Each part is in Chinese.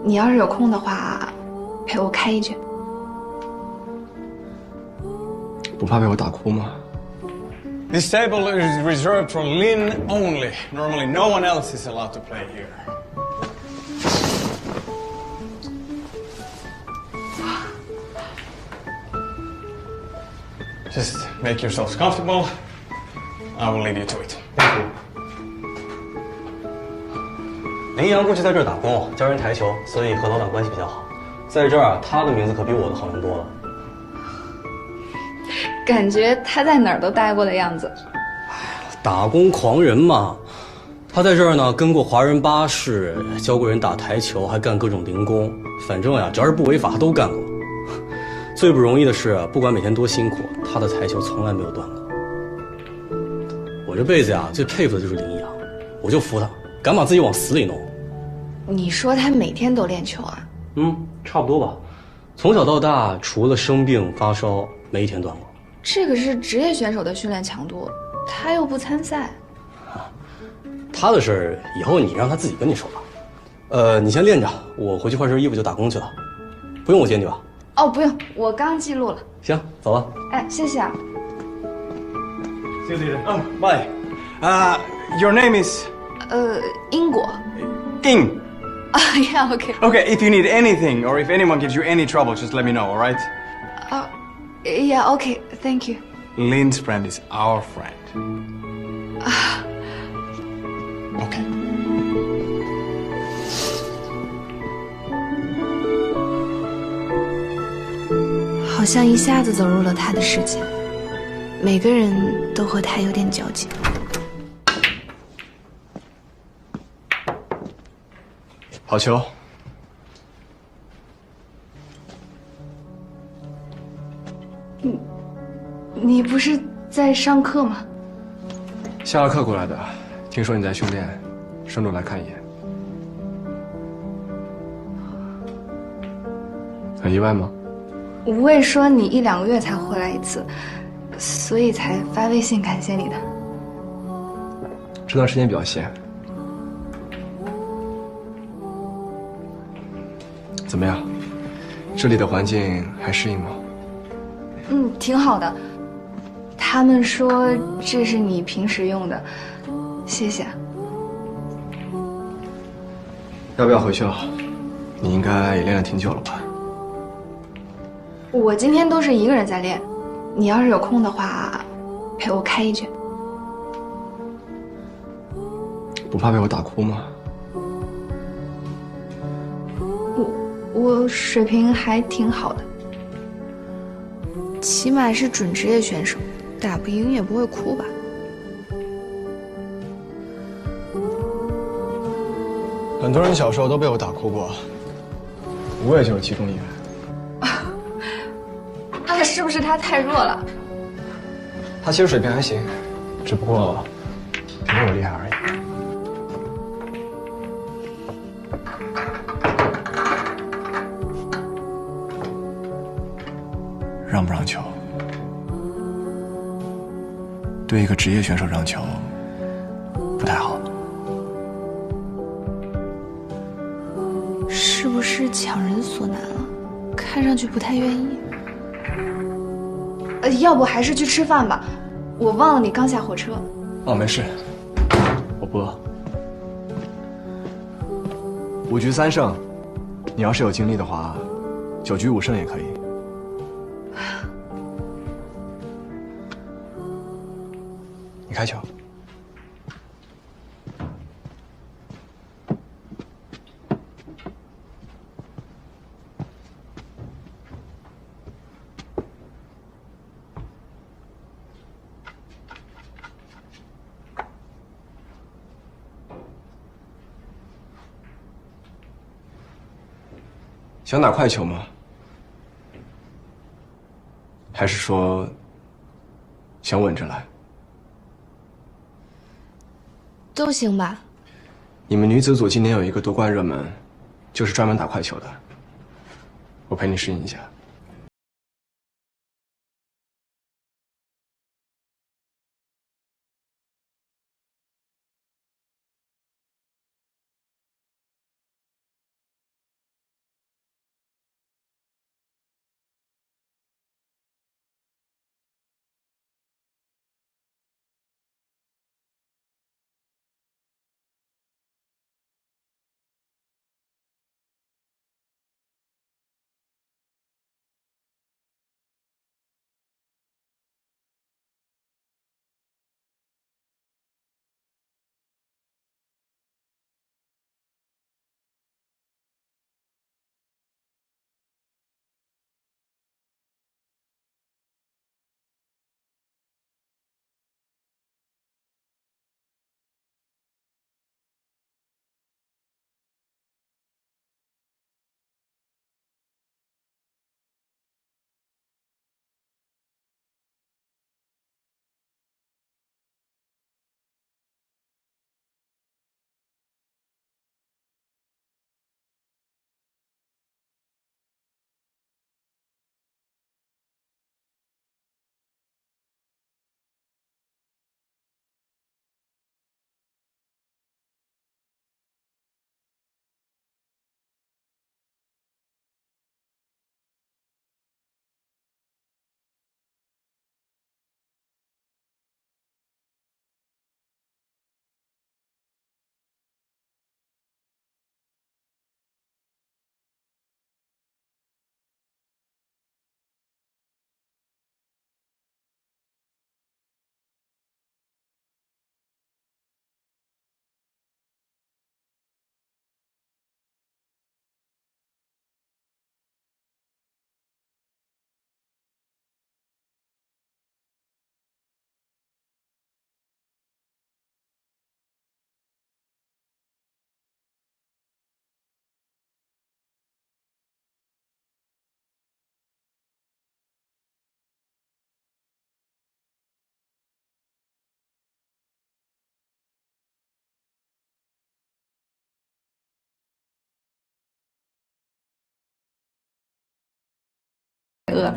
你要是有空的话，陪我开一局。不怕被我打哭吗？ This table is reserved for Lin only. Normally, no one else is allowed to play here. Just make yourselves comfortable. I will lead you to it. 林阳过去在这儿打工，教人台球，所以和老板关系比较好。在这儿啊，他的名字可比我的好人多了。感觉他在哪儿都待过的样子。打工狂人嘛，他在这儿呢，跟过华人巴士，教过人打台球，还干各种零工。反正呀，只要是不违法，他都干过。最不容易的是，不管每天多辛苦，他的台球从来没有断过。我这辈子呀，最佩服的就是林阳，我就服他，敢把自己往死里弄。你说他每天都练球啊？差不多吧。从小到大，除了生病发烧，没一天断过。这个是职业选手的训练强度，他又不参赛。他的事儿以后你让他自己跟你说吧。你先练着，我回去换身衣服就打工去了。不用我接你吧？哦，不用，我刚记录了。行，走了。哎，谢谢啊。 See you later. Oh, bye. Your name is? 英国。King. Yeah, okay. Okay, if you need anything or if anyone gives you any trouble, just let me know, all right? Yeah, okay, thank you. Lynn's friend is our friend. Okay. 好像一下子走入了他的世界，每个人都和他有点交集。好球。你不是在上课吗？下了课过来的，听说你在训练，顺路来看一眼。很意外吗？吴卫说你1、2个月才回来一次，所以才发微信感谢你的。这段时间比较闲。怎么样？这里的环境还适应吗？挺好的。他们说这是你平时用的，谢谢。要不要回去了？你应该也练了挺久了吧？我今天都是一个人在练，你要是有空的话，陪我开一局。不怕被我打哭吗？我水平还挺好的，起码是准职业选手，打不赢也不会哭吧？很多人小时候都被我打哭过，我也就是其中一员。那是不是他太弱了？他其实水平还行，只不过没我厉害而已。让不让球？对一个职业选手让球不太好。是不是强人所难了？看上去不太愿意。要不还是去吃饭吧，我忘了你刚下火车。哦，没事，我不饿。5局3胜，你要是有精力的话，9局5胜也可以。你开球。想打快球吗？还是说想稳着来？都行吧。你们女子组今年有一个夺冠热门，就是专门打快球的。我陪你适应一下。饿了。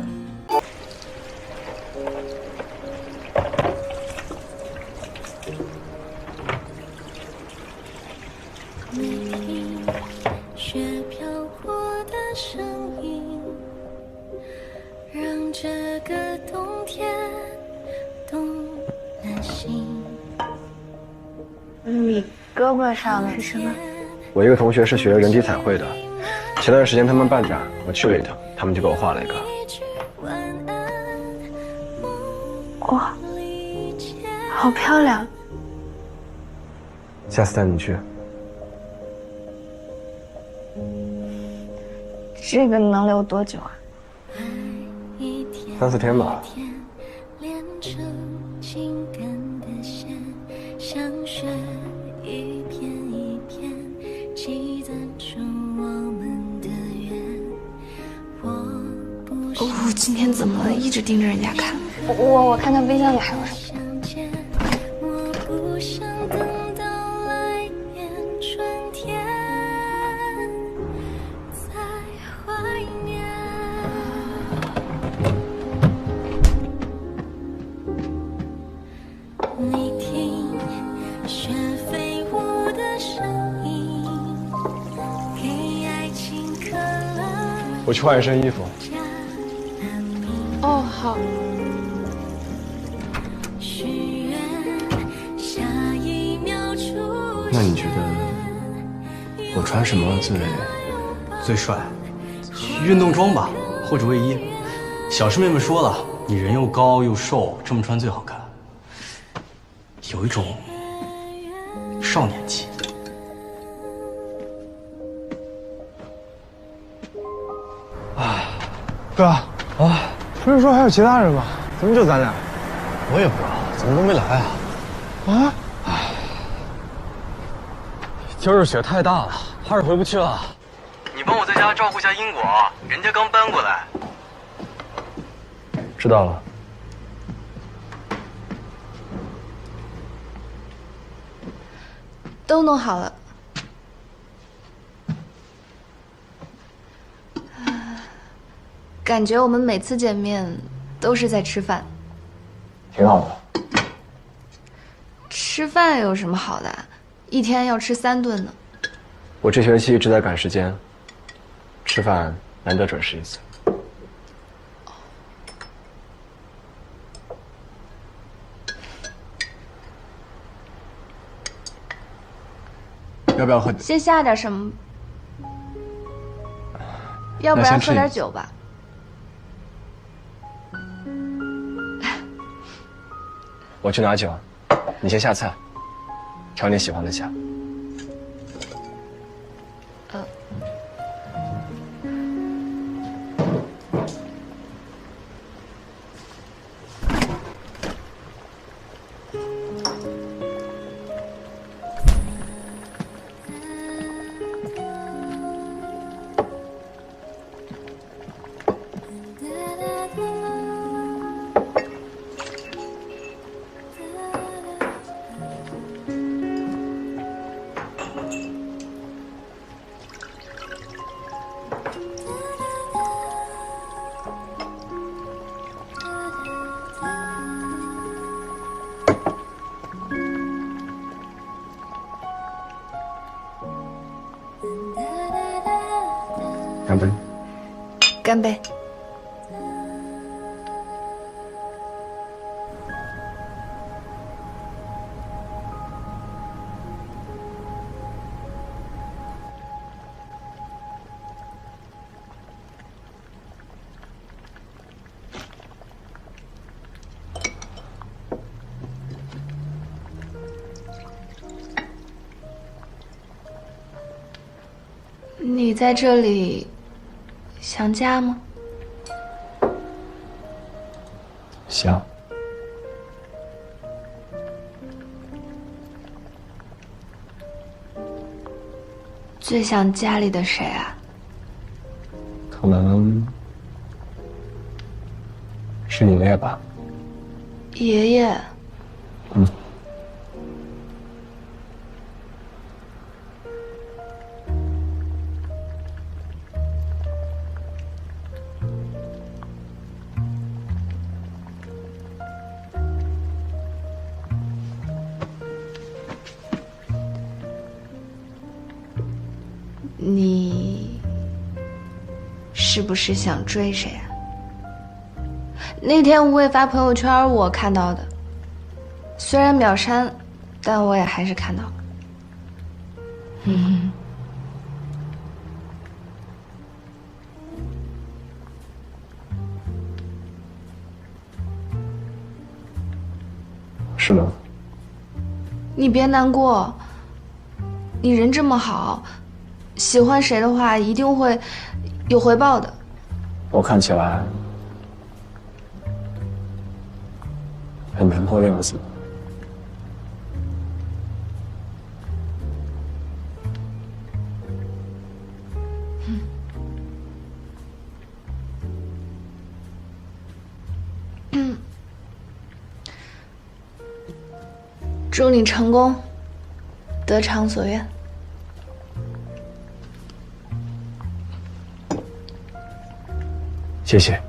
雪飘过的声音，让这个冬天动了心。你胳膊上是什么？我一个同学是学人体彩绘的，前段时间他们办展，我去了一趟，他们就给我画了一个。哇，好漂亮！下次带你去。这个能留多久啊？3、4天吧。连成情感的线，像雪一片一片积攒出我们的缘。哦，今天怎么了？一直盯着人家看。我看看冰箱里还有什么。我不想等到来年春天再怀念。你听雪飞舞的声音，给爱情刻了我去换一身衣服。哦，好。那你觉得我穿什么最帅？运动装吧，或者卫衣。小师妹们说了，你人又高又瘦，这么穿最好看，有一种少年气。哥啊，不是说还有其他人吗？怎么就咱俩？我也不知道，怎么都没来啊？啊？今儿雪太大了，怕是回不去了。你帮我在家照顾下英果，人家刚搬过来。知道了。都弄好了。感觉我们每次见面都是在吃饭。挺好的。吃饭有什么好的？一天要吃3顿呢。我这学期一直在赶时间，吃饭难得准时一次。要不要喝？先下点什么？要不然喝点酒吧。我去拿酒，你先下菜，调你喜欢的下。干杯！干杯！你在这里想家吗？想。最想家里的谁啊？可能是你爷爷吧。爷爷。嗯。是不是想追谁啊？那天无畏发朋友圈，我看到的，虽然秒删，但我也还是看到了。是吗？你别难过，你人这么好，喜欢谁的话一定会有回报的。我看起来很难过的样子。祝你成功，得偿所愿。谢谢。